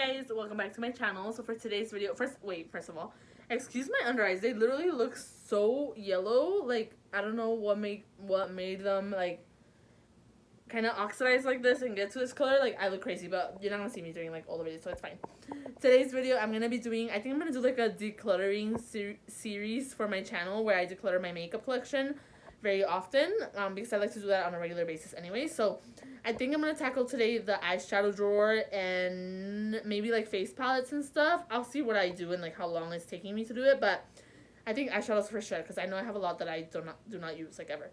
guys, welcome back to my channel. So for today's video, first of all, excuse my under eyes. They literally look so yellow. Like, I don't know what made them like kind of oxidize like this and get to this color. Like, I look crazy, but you're not gonna see me doing like all the videos, so it's fine. Today's video, I'm gonna be doing, I think I'm gonna do like a decluttering series for my channel where I declutter my makeup collection very often, because I like to do that on a regular basis anyway. So I think I'm gonna tackle today the eyeshadow drawer and maybe like face palettes and stuff. I'll see what I do and like how long it's taking me to do it, but I think eyeshadows for sure because I know I have a lot that I do not use like ever.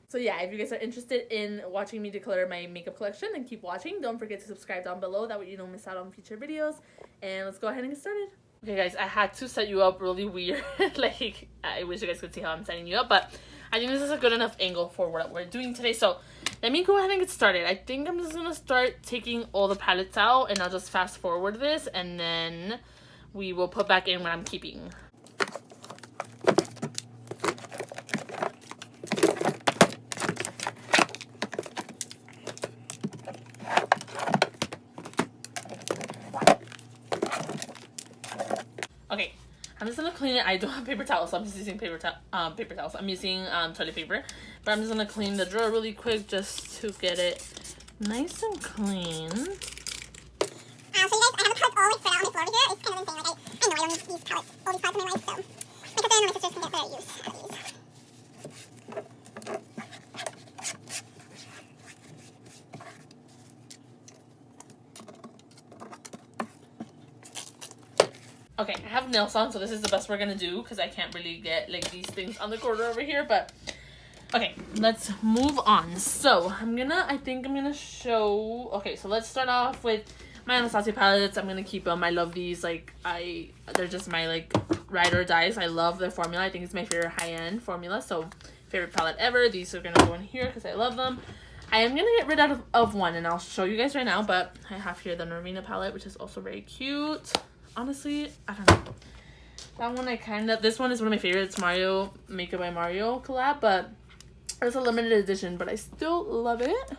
So yeah, if you guys are interested in watching me declutter my makeup collection, then keep watching. Don't forget to subscribe down below, that way you don't miss out on future videos. And let's go ahead and get started. Okay guys, I had to set you up really weird. Like, I wish you guys could see how I'm setting you up, but I think this is a good enough angle for what we're doing today. So let me go ahead and get started. I think I'm just gonna start taking all the palettes out, and I'll just fast forward this, and then we will put back in what I'm keeping. Okay, I'm just gonna clean it. I don't have paper towels, so I'm just using paper towels. I'm using toilet paper, but I'm just gonna clean the drawer really quick just to get it nice and clean. So you guys, I have the palettes all like spread out on the floor over here. It's kind of insane. Like, I know I don't need these palettes, all these palettes in my life, so because I know my sisters can get better use out of these. Okay, I have nails on, so this is the best we're gonna do because I can't really get like these things on the corner over here, but okay, let's move on. So I think I'm gonna show, okay, so let's start off with my Anastasia palettes. I'm gonna keep them. I love these. Like, they're just my like ride or dies. I love their formula. I think it's my favorite high-end formula, so favorite palette ever. These are gonna go in here because I love them. I am gonna get rid of one, and I'll show you guys right now, but I have here the Normina palette, which is also very cute. Honestly, I don't know. That one this one is one of my favorites, Mario, Makeup by Mario collab, but it's a limited edition, but I still love it.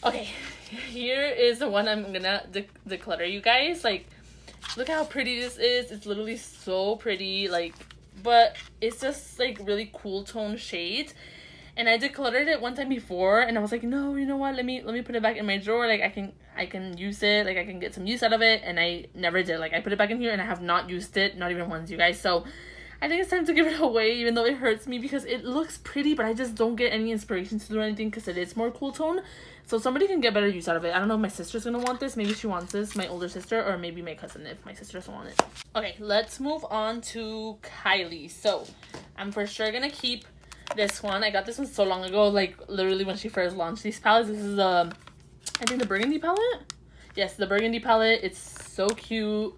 Okay, here is the one I'm gonna declutter, you guys. Like, look how pretty this is. It's literally so pretty, like, but it's just like really cool tone shades. And I decluttered it one time before, and I was like, no, you know what? Let me put it back in my drawer. Like, I can use it. Like, I can get some use out of it. And I never did. Like, I put it back in here, and I have not used it, not even once, you guys. So I think it's time to give it away, even though it hurts me because it looks pretty, but I just don't get any inspiration to do anything because it is more cool tone. So somebody can get better use out of it. I don't know if my sister's gonna want this. Maybe she wants this, my older sister, or maybe my cousin if my sister doesn't want it. Okay, let's move on to Kylie. So I'm for sure gonna keep this one. I got this one so long ago, like literally when she first launched these palettes. This is I think the Burgundy palette. Yes, the Burgundy palette. It's so cute.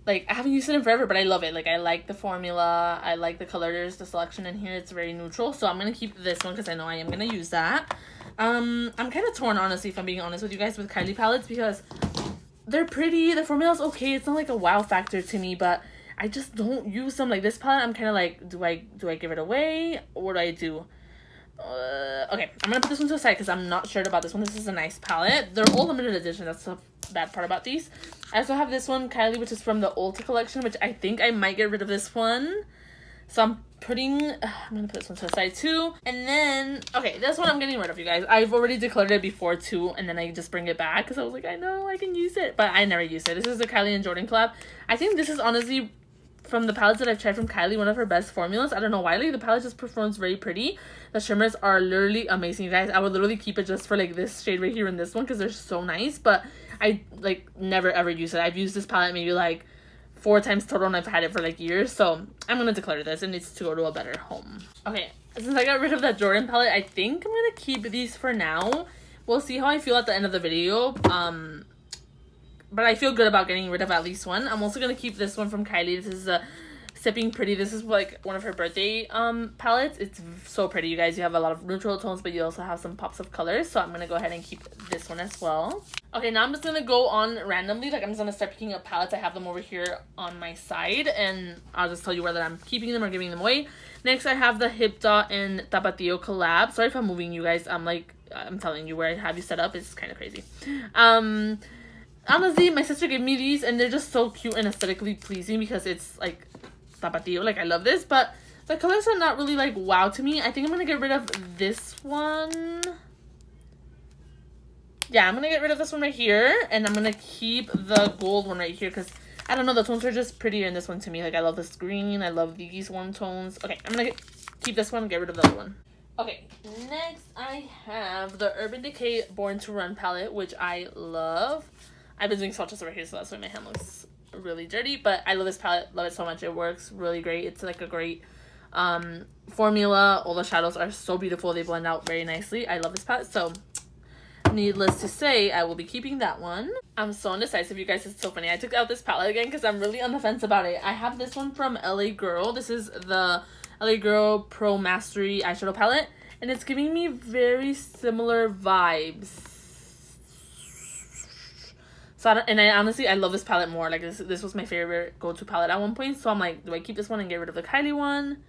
Like, I haven't used it in forever, but I love it. Like, I like the formula. I like the colors, the selection in here. It's very neutral, so I'm gonna keep this one because I know I am gonna use that. I'm kind of torn, honestly, if I'm being honest with you guys, with Kylie palettes because they're pretty. The formula's okay. It's not like a wow factor to me, but I just don't use them. Like, this palette, I'm kind of like, do I give it away? Or what do I do? Okay, I'm gonna put this one to the side because I'm not sure about this one. This is a nice palette. They're all limited edition. That's the bad part about these. I also have this one, Kylie, which is from the Ulta collection, which I think I might get rid of this one. So I'm gonna put this one to the side too. And then, okay, this one I'm getting rid of, you guys. I've already decluttered it before too, and then I just bring it back because I was like, I know I can use it, but I never use it. This is the Kylie and Jordan collab. I think this is honestly, from the palettes that I've tried from Kylie, one of her best formulas. I don't know why, like, the palette just performs very pretty. The shimmers are literally amazing, you guys. I would literally keep it just for like this shade right here and this one because they're so nice, but I like never ever use it. I've used this palette maybe like 4 times total, and I've had it for like years, so I'm gonna declutter this. It needs to go to a better home. Okay, since I got rid of that Jordan palette, I think I'm gonna keep these for now. We'll see how I feel at the end of the video. But I feel good about getting rid of at least one. I'm also gonna keep this one from Kylie. This is a Sipping Pretty. This is like one of her birthday palettes. It's so pretty, you guys. You have a lot of neutral tones, but you also have some pops of colors. So I'm gonna go ahead and keep this one as well. Okay, now I'm just gonna go on randomly. Like, I'm just gonna start picking up palettes. I have them over here on my side, and I'll just tell you whether I'm keeping them or giving them away. Next, I have the Hip Dot and Tapatio collab. Sorry if I'm moving, you guys. I'm telling you where I have you set up. It's kind of crazy. honestly, my sister gave me these, and they're just so cute and aesthetically pleasing because it's like tapatio. Like, I love this, but the colors are not really like wow to me. I think I'm gonna get rid of this one. Yeah, I'm gonna get rid of this one right here, and I'm gonna keep the gold one right here because I don't know, the tones are just prettier in this one to me. Like, I love this green, I love these warm tones. Okay, I'm gonna keep this one and get rid of the other one. Okay, next I have the Urban Decay Born to Run palette, which I love. I've been doing swatches over here, so that's why my hand looks really dirty, but I love this palette, love it so much. It works really great. It's like a great formula. All the shadows are so beautiful, they blend out very nicely. I love this palette, so needless to say, I will be keeping that one. I'm so indecisive, you guys. It's so funny. I took out this palette again because I'm really on the fence about it. I have this one from LA Girl. This is the LA Girl Pro Mastery eyeshadow palette, and it's giving me very similar vibes. So I honestly, I love this palette more. Like, this was my favorite go-to palette at one point. So I'm like, do I keep this one and get rid of the Kylie one?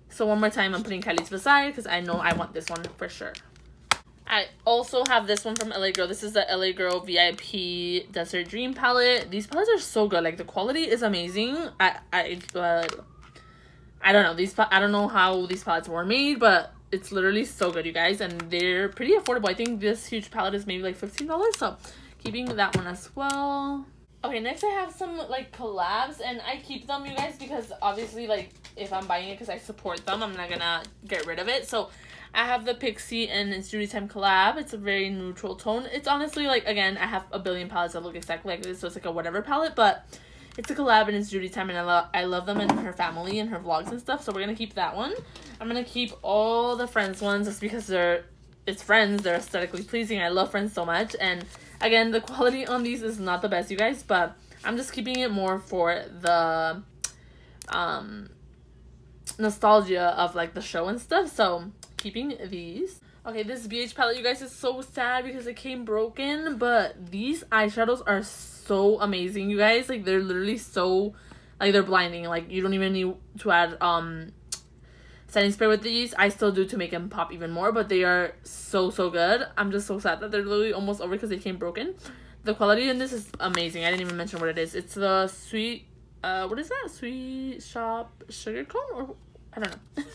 So one more time, I'm putting Kylie to the side because I know I want this one for sure. I also have this one from LA Girl. This is the LA Girl VIP Desert Dream palette. These palettes are so good. Like, the quality is amazing. I don't know. I don't know how these palettes were made, but it's literally so good, you guys. And they're pretty affordable. I think this huge palette is maybe like $15. So keeping that one as well. Okay, next I have some like collabs, and I keep them, you guys, because obviously, like, if I'm buying it because I support them, I'm not gonna get rid of it. So I have the Pixie and It's Judy Time collab. It's a very neutral tone. It's honestly, like, again, I have a billion palettes that look exactly like this, so it's like a whatever palette, but it's a collab and it's Judy Time, and I love them and her family and her vlogs and stuff, so we're gonna keep that one. I'm gonna keep all the Friends ones just because it's Friends. They're aesthetically pleasing. I love Friends so much, and again, the quality on these is not the best, you guys, but I'm just keeping it more for the nostalgia of like the show and stuff, so keeping these. Okay, this BH palette, you guys, is so sad because it came broken, but these eyeshadows are so amazing, you guys. Like, they're literally so, like, they're blinding. Like, you don't even need to add setting spray with these. I still do to make them pop even more, but they are so good. I'm just so sad that they're literally almost over because they came broken. The quality in this is amazing. I didn't even mention what it is. It's the Sweet what is that? Sweet Shop Sugar Cone? Or I don't know.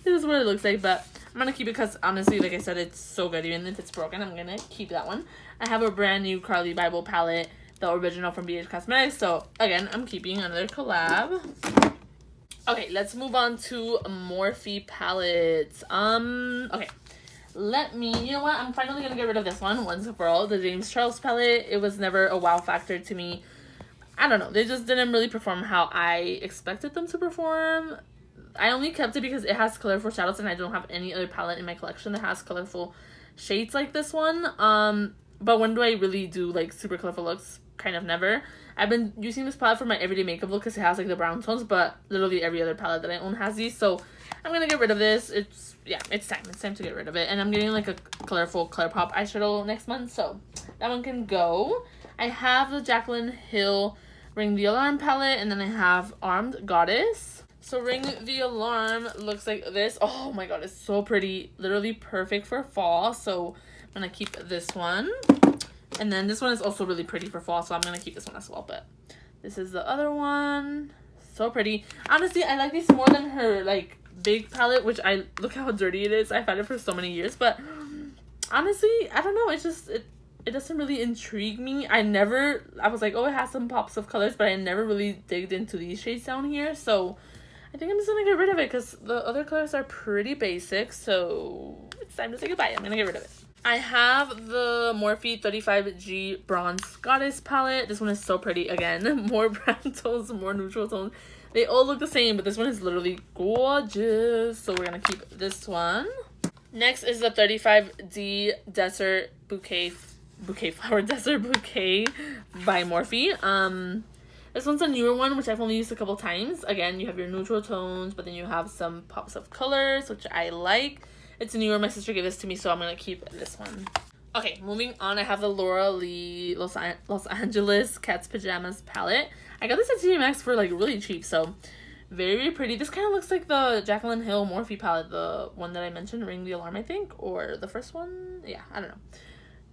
This is what it looks like, but I'm gonna keep it because honestly, like I said, it's so good. Even if it's broken, I'm gonna keep that one. I have a brand new Carly Bible palette, the original from BH Cosmetics, so again, I'm keeping another collab. Okay, let's move on to Morphe Palettes. Okay, you know what, I'm finally gonna get rid of this one once and for all. The James Charles palette, it was never a wow factor to me. I don't know, they just didn't really perform how I expected them to perform. I only kept it because it has colorful shadows, and I don't have any other palette in my collection that has colorful shades like this one. But when do I really do like super colorful looks? Kind of never. I've been using this palette for my everyday makeup look because it has like the brown tones, but literally every other palette that I own has these, so I'm gonna get rid of this. It's time to get rid of it. And I'm getting like a colorful Colourpop eyeshadow next month, so that one can go. I have the Jaclyn Hill Ring the Alarm palette, and then I have Armed Goddess. So Ring the Alarm looks like this. Oh my god, it's so pretty. Literally perfect for fall, so I'm gonna keep this one. And then this one is also really pretty for fall, so I'm gonna keep this one as well. But this is the other one. So pretty. Honestly, I like these more than her like big palette, which look how dirty it is. I've had it for so many years, but honestly, I don't know. It's just it doesn't really intrigue me. I was like, oh, it has some pops of colors, but I never really digged into these shades down here, so I think I'm just gonna get rid of it because the other colors are pretty basic, so it's time to say goodbye. I'm gonna get rid of it. I have the Morphe 35G Bronze Goddess palette. This one is so pretty. Again, more brown tones, more neutral tones. They all look the same, but this one is literally gorgeous, so we're gonna keep this one. Next is the 35D Desert Bouquet Flower Desert Bouquet by Morphe. This one's a newer one, which I've only used a couple times. Again, you have your neutral tones, but then you have some pops of colors, which I like. It's newer. My sister gave this to me, so I'm going to keep this one. Okay, moving on, I have the Laura Lee Los Angeles Cat's Pajamas palette. I got this at TJ Maxx for, like, really cheap, so very, very pretty. This kind of looks like the Jaclyn Hill Morphe palette, the one that I mentioned, Ring the Alarm, I think, or the first one. Yeah, I don't know.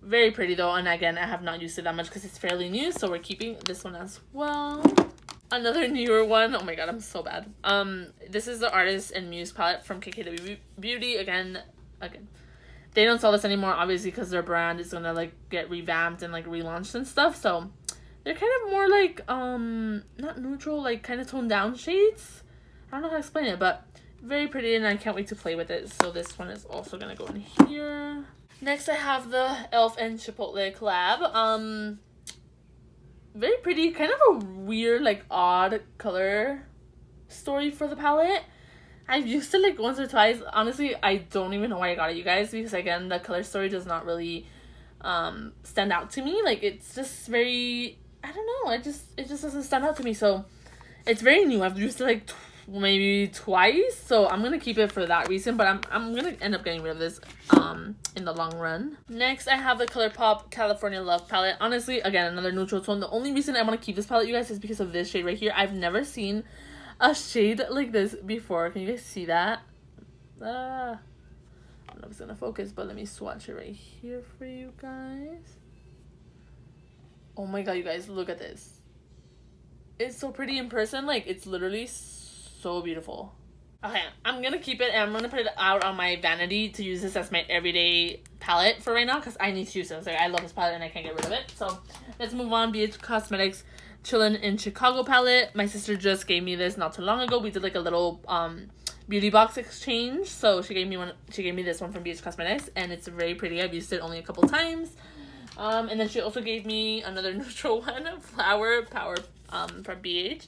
Very pretty though, and again, I have not used it that much because it's fairly new, so we're keeping this one as well. Another newer one. Oh my god, I'm so bad. This is the Artist and Muse palette from KKW Beauty. Again, they don't sell this anymore, obviously, because their brand is gonna like get revamped and like relaunched and stuff. So they're kind of more like not neutral, like kind of toned down shades. I don't know how to explain it, but very pretty, and I can't wait to play with it. So this one is also gonna go in here. Next, I have the e.l.f. and Chipotle collab. Very pretty, kind of a weird, like, odd color story for the palette. I've used it, like, once or twice. Honestly, I don't even know why I got it, you guys, because, again, the color story does not really stand out to me. Like, it's just very, I don't know, it just doesn't stand out to me. So, it's very new. I've used it, like, maybe twice, so I'm gonna keep it for that reason, but I'm gonna end up getting rid of this in the long run. Next, I have the Colourpop California Love palette. Honestly, again, another neutral tone. The only reason I want to keep this palette, you guys, is because of this shade right here. I've never seen a shade like this before. Can you guys see that? I don't know if it's gonna focus, but let me swatch it right here for you guys. Oh my god, you guys, look at this. It's so pretty in person. Like, it's literally so beautiful. Okay, I'm gonna keep it, and I'm gonna put it out on my vanity to use this as my everyday palette for right now, because I need to use this. Like, I love this palette and I can't get rid of it. So let's move on. BH Cosmetics Chillin in Chicago palette. My sister just gave me this not too long ago. We did like a little beauty box exchange, so she gave me this one from BH Cosmetics, and it's very pretty. I've used it only a couple times. And then she also gave me another neutral one, Flower Power from BH.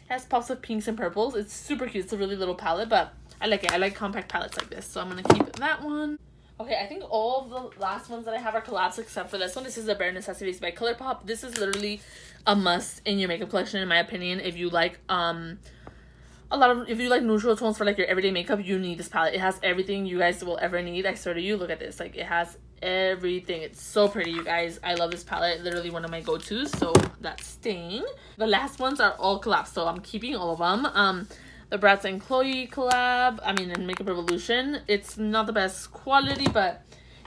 It has pops of pinks and purples. It's super cute. It's a really little palette, but I like it. I like compact palettes like this, so I'm gonna keep that one. Okay, I think all of the last ones that I have are collabs except for this one. This is the Bare Necessities by Colourpop. This is literally a must in your makeup collection, in my opinion. If you like if you like neutral tones for like your everyday makeup, you need this palette. It has everything you guys will ever need. I swear to you, look at this. Like, it has everything. It's so pretty, you guys. I love this palette. Literally one of my go-tos, so that's staying. The last ones are all collabs, so I'm keeping all of them. The Bratz and Chloe collab, in Makeup Revolution. It's not the best quality, but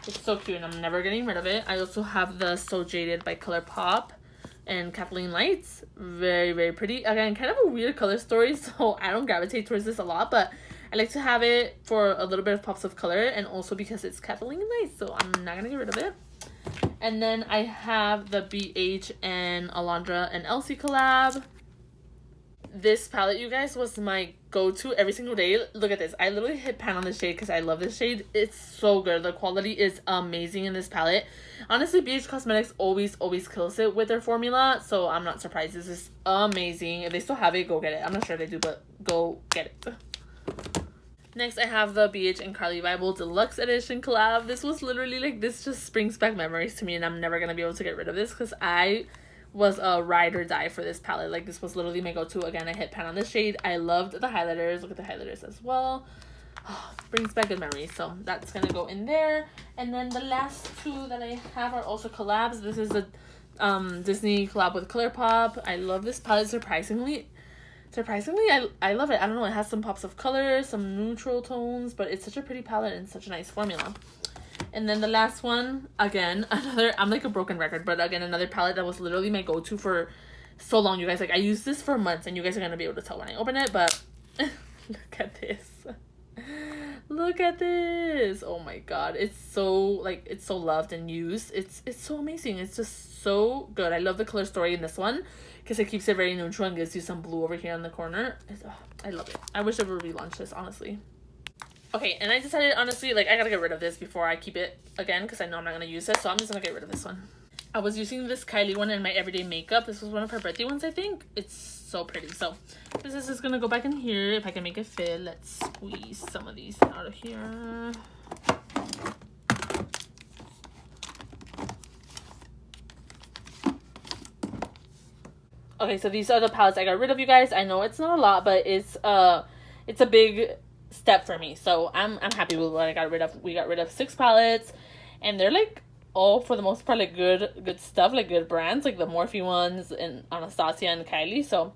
it's so cute, and I'm never getting rid of it. I also have the So Jaded by Colourpop and Kathleen Lights. Very, very pretty. Again, kind of a weird color story, so I don't gravitate towards this a lot, but I like to have it for a little bit of pops of color, and also because it's Kathleen Lights, so I'm not gonna get rid of it. And then I have the BH and Alondra and Elsie collab. This palette, you guys, was my go-to every single day. Look at this. I literally hit pan on this shade because I love this shade. It's so good. The quality is amazing in this palette. Honestly, BH Cosmetics always kills it with their formula, so I'm not surprised. This is amazing. If they still have it, go get it. I'm not sure they do, but go get it. Next, I have the BH and Carly Bible Deluxe Edition collab. This was literally like, this just brings back memories to me, and I'm never gonna be able to get rid of this because I was a ride or die for this palette. Like, this was literally my go-to. Again, I hit pan on this shade. I loved the highlighters. Look at the highlighters as well. Oh, brings back good memories, so that's gonna go in there. And then the last two that I have are also collabs. This is a Disney collab with Colourpop. I love this palette. Surprisingly, I love it. I don't know, it has some pops of color, some neutral tones, but it's such a pretty palette and such a nice formula. And then the last one, again, I'm like a broken record, but again, another palette that was literally my go-to for so long, you guys. Like, I used this for months, and you guys are gonna be able to tell when I open it, but look at this. Look at this. Oh my god, it's so loved and used. It's so amazing. It's just so good. I love the color story in this one because it keeps it very neutral and gives you some blue over here in the corner. I love it. I wish I would relaunch this, honestly. Okay, and I decided, honestly, like, I gotta get rid of this before I keep it again because I know I'm not gonna use it, so I'm just gonna get rid of this one. I was using this Kylie one in my everyday makeup. This was one of her birthday ones, I think. It's so pretty. So this is just gonna go back in here. If I can make it fit, let's squeeze some of these out of here. Okay, so these are the palettes I got rid of, you guys. I know it's not a lot, but it's a big step for me, so I'm happy with what I got rid of. We got rid of 6 palettes, and they're like all, for the most part, like good stuff, like good brands, like the Morphe ones and Anastasia and Kylie. So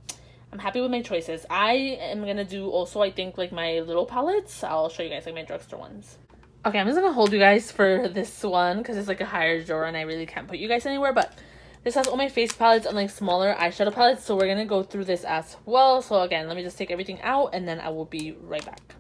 I'm happy with my choices. I am gonna do also, I think, like my little palettes. I'll show you guys like my drugstore ones. Okay, I'm just gonna hold you guys for this one because it's like a higher drawer and I really can't put you guys anywhere, but this has all my face palettes and like smaller eyeshadow palettes, so we're gonna go through this as well. So again, let me just take everything out and then I will be right back.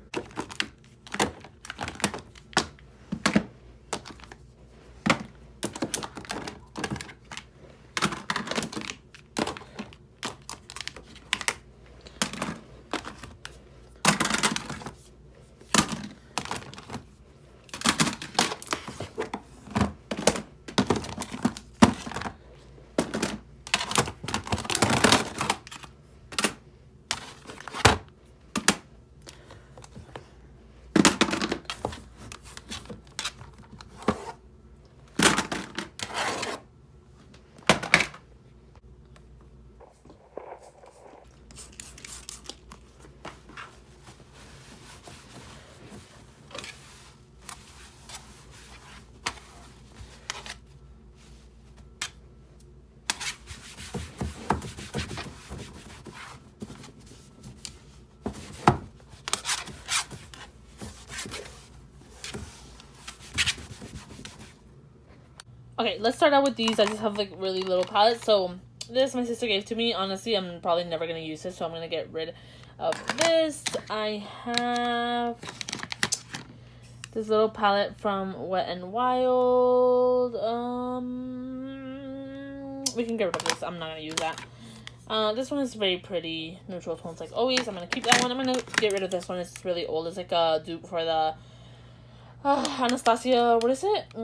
Okay, let's start out with these. I just have like really little palettes. So this my sister gave to me. Honestly, I'm probably never going to use this, so I'm going to get rid of this. I have this little palette from Wet n Wild. We can get rid of this. I'm not going to use that. This one is very pretty. Neutral tones like always. I'm going to keep that one. I'm going to get rid of this one. It's really old. It's like a dupe for the Anastasia, what is it?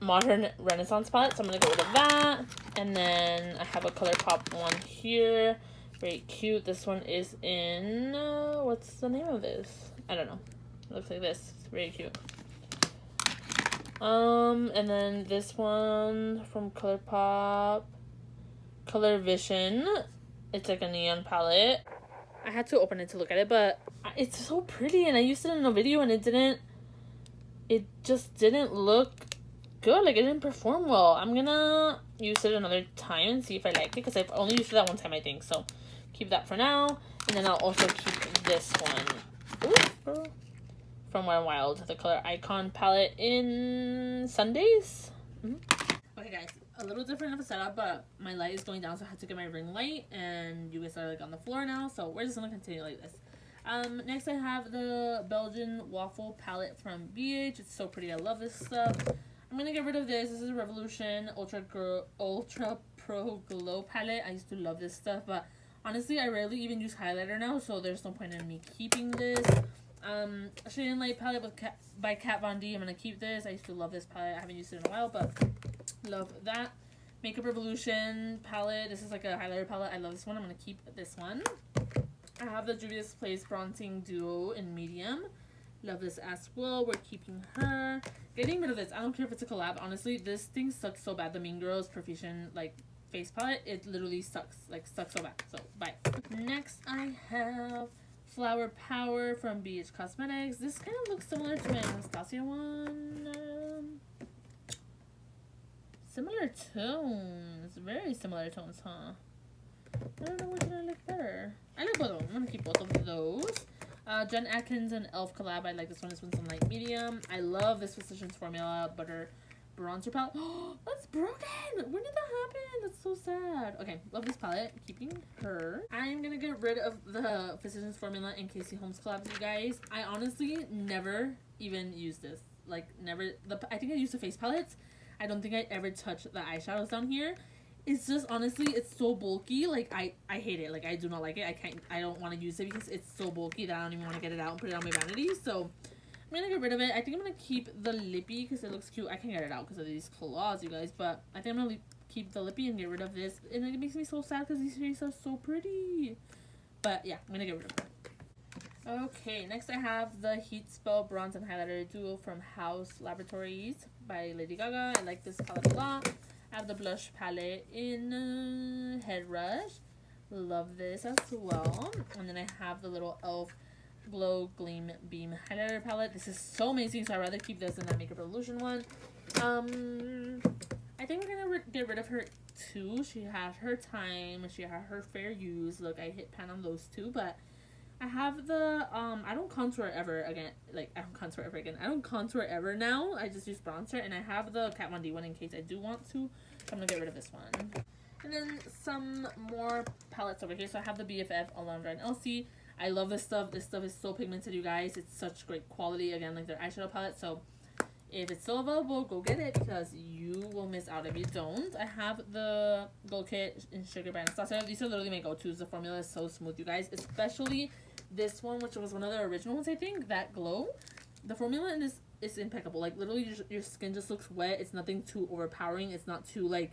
Modern Renaissance palette. So I'm going to get rid of that. And then I have a Colourpop one here. Very cute. This one is in, what's the name of this? I don't know. It looks like this. It's very cute. And then this one from Colourpop. Color Vision. It's like a neon palette. I had to open it to look at it, but it's so pretty, and I used it in a video and it just didn't look good. Like, it didn't perform well. I'm gonna use it another time and see if I like it, because I've only used it that one time, I think. So keep that for now, and then I'll also keep this one. Ooh, from Wet n Wild, the color Icon palette in Sundays. Okay, guys, a little different of a setup, but my light is going down, so I had to get my ring light, and you guys are like on the floor now, so we're just gonna continue like this. Next I have the Belgian Waffle palette from BH. It's so pretty. I love this stuff. I'm gonna get rid of this. This is a Revolution Ultra Pro Glow palette. I used to love this stuff, but honestly, I rarely even use highlighter now, so there's no point in me keeping this. Chillin Light palette by Kat Von D. I'm gonna keep this. I used to love this palette. I haven't used it in a while, but love that. Makeup Revolution palette. This is like a highlighter palette. I love this one. I'm gonna keep this one. I have the Juvia's Place Bronzing Duo in medium. Love this as well. We're keeping her. Getting rid of this. I don't care if it's a collab. Honestly, this thing sucks so bad. The Mean Girls Proficient like face palette. It literally sucks. Like, sucks so bad. So, bye. Next, I have Flower Power from BH Cosmetics. This kind of looks similar to my Anastasia one. Similar tones. Very similar tones, huh? I don't know which one I like better. I like both of them. I'm gonna keep both of those. Jen Atkins and e.l.f. collab. I like this one. This one's in light medium. I love this Physicians Formula Butter Bronzer palette. Oh, that's broken! When did that happen? That's so sad. Okay, love this palette. Keeping her. I'm gonna get rid of the Physicians Formula and Casey Holmes collabs, you guys. I honestly never even used this. Like, never. I think I used the face palettes. I don't think I ever touched the eyeshadows down here. It's just, honestly, it's so bulky. Like, I hate it. Like, I do not like it. I don't want to use it because it's so bulky that I don't even want to get it out and put it on my vanity. So, I'm going to get rid of it. I think I'm going to keep the lippy because it looks cute. I can get it out because of these claws, you guys. But I think I'm going to keep the lippy and get rid of this. And it makes me so sad because these shades are so pretty. But, yeah, I'm going to get rid of it. Okay, next I have the Heat Spell Bronze and Highlighter Duo from House Laboratories by Lady Gaga. I like this palette a lot. I have the blush palette in Head Rush. Love this as well. And then I have the little e.l.f. Glow Gleam Beam highlighter palette. This is so amazing, so I'd rather keep this than that Makeup Revolution one. I think we're gonna get rid of her too. She had her time. She had her fair use. Look, I hit pan on those two, but I have the, I don't contour ever again. Like, I don't contour ever again. I don't contour ever now. I just use bronzer. And I have the Kat Von D one in case I do want to. So I'm going to get rid of this one. And then some more palettes over here. So I have the BFF Alondra and Elsie. I love this stuff. This stuff is so pigmented, you guys. It's such great quality. Again, like their eyeshadow palette. So if it's still available, go get it because you will miss out if you don't. I have the Gold Kit in Sugar by Anastasia. These are literally my go-tos. The formula is so smooth, you guys. Especially this one, which was one of the original ones, I think. That glow. The formula in this is impeccable. Like, literally, your skin just looks wet. It's nothing too overpowering. It's not too, like,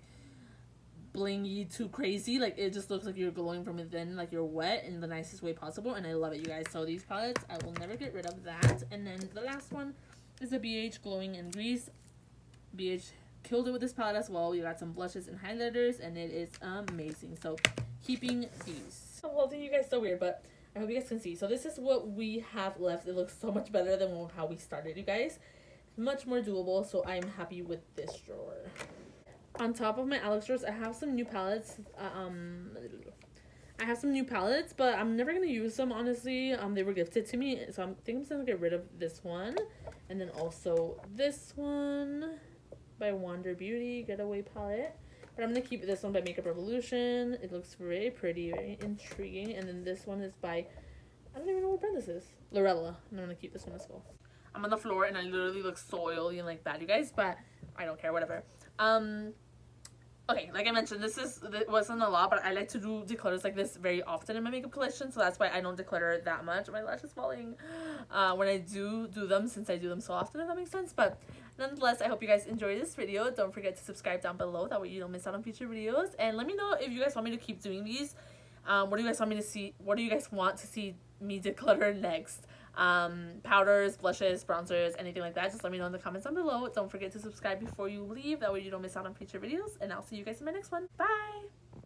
blingy, too crazy. Like, it just looks like you're glowing from within. Like, you're wet in the nicest way possible. And I love it, you guys. So, these palettes, I will never get rid of that. And then the last one is a BH Glowing in Grease. BH killed it with this palette as well. You got some blushes and highlighters, and it is amazing. So, keeping these. I'm holding you guys so weird, but I hope you guys can see. So, this is what we have left. It looks so much better than how we started, you guys. Much more doable, so I'm happy with this drawer. On top of my Alex drawers, I have some new palettes. I have some new palettes, but I'm never going to use them, honestly. They were gifted to me, so I think I'm just going to get rid of this one. And then also this one by Wander Beauty, Getaway Palette. But I'm going to keep this one by Makeup Revolution. It looks very pretty, very intriguing. And then this one is by, I don't even know what brand this is. Lorella. And I'm going to keep this one as well. I'm on the floor and I literally look so oily and like bad, you guys. But I don't care, whatever. Okay, like I mentioned, this wasn't a lot, but I like to do declutters like this very often in my makeup collection, so that's why I don't declutter that much. My lash is falling when I do them, since I do them so often, if that makes sense. But nonetheless, I hope you guys enjoy this video. Don't forget to subscribe down below, that way you don't miss out on future videos. And let me know if you guys want me to keep doing these. What do you guys want me to see? What do you guys want to see me declutter next? Powders, blushes, bronzers, anything like that, just let me know in the comments down below. Don't forget to subscribe before you leave, that way you don't miss out on future videos, and I'll see you guys in my next one. Bye!